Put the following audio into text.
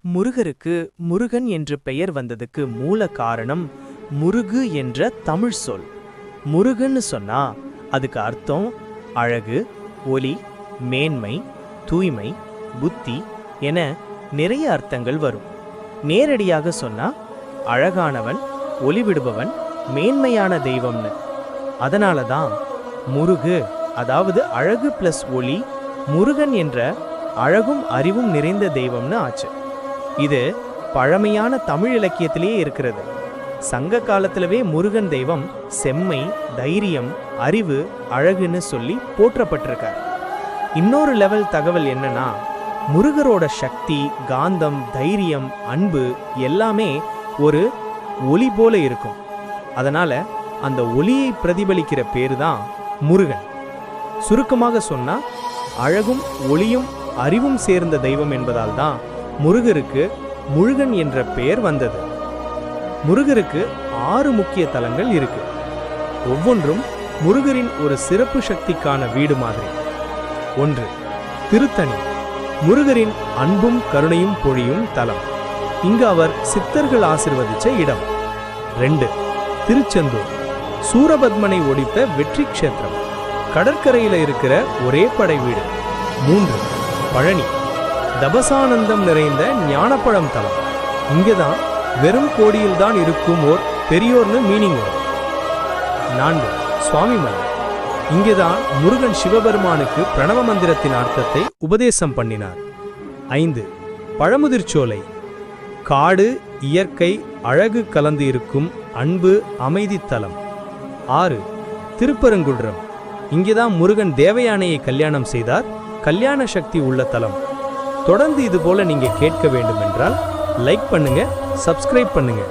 முருகருக்கு முருகன் என்று பெயர் வந்ததுக்கு மூல காரணம் முருகு என்ற தமிழ் சொல். முருகன்னு சொன்னா அதுக்கு அர்த்தம் அழகு, ஒளி, மேன்மை, தூய்மை, புத்தி என நிறைய அர்த்தங்கள் வரும். நேரடியாக சொன்னா அழகானவன், ஒளிவிடுபவன், மேன்மையான தெய்வம்னு. அதனால தான் முருகு, அதாவது அழகு பிளஸ் ஒளி, முருகன் என்ற அழகும் அறிவும் நிறைந்த தெய்வம்னு ஆச்சு. இது பழமையான தமிழ் இலக்கியத்திலேயே இருக்கிறது. சங்க காலத்திலவே முருகன் தெய்வம் செம்மை, தைரியம், அறிவு, அழகுன்னு சொல்லி போற்றப்பட்டிருக்கார். இன்னொரு லெவல் தகவல் என்னன்னா, முருகரோட சக்தி, காந்தம், தைரியம், அன்பு எல்லாமே ஒரு ஒளி போல இருக்கும். அதனால அந்த ஒளியை பிரதிபலிக்கிற பேரு தான் முருகன். சுருக்கமாக சொன்னா அழகும் ஒளியும் அறிவும் சேர்ந்த தெய்வம் என்பதால் தான் முருகருக்கு முருகன் என்ற பெயர் வந்தது. முருகருக்கு 6 முக்கிய தலங்கள் இருக்கு. ஒவ்வொன்றும் முருகரின் ஒரு சிறப்பு சக்திக்கான வீடு மாதிரி. 1. திருத்தணி, முருகரின் அன்பும் கருணையும் பொழியும் தலம். இங்கு அவர் சித்தர்கள் ஆசிர்வதிச்ச இடம். 2. திருச்செந்தூர், சூரபத்மனை ஒடித்த வெற்றி க்ஷேத்திரம். கடற்கரையில இருக்கிற ஒரே படை வீடு. 3. பழனி, தபசானந்தம் நிறைந்த ஞானப்பழம் தலம். இங்கேதான் வெறும் கோடியில்தான் இருக்கும் ஓர் பெரியோர்னு மீனிங் வரும். 4. சுவாமிமலை, இங்கேதான் முருகன் சிவபெருமானுக்கு பிரணவ மந்திரத்தின் அர்த்தத்தை உபதேசம் பண்ணினார். 5. பழமுதிர்ச்சோலை, காடு, இயற்கை, அழகு கலந்து இருக்கும் அன்பு அமைதி தலம். 6. திருப்பரங்குன்றம், இங்கேதான் முருகன் தேவயானையை கல்யாணம் செய்தார். கல்யாண சக்தி உள்ள தலம். தொடர்ந்து இது போல நீங்க கேட்க வேண்டும் என்றால் லைக் பண்ணுங்க, சப்ஸ்கிரைப் பண்ணுங்க.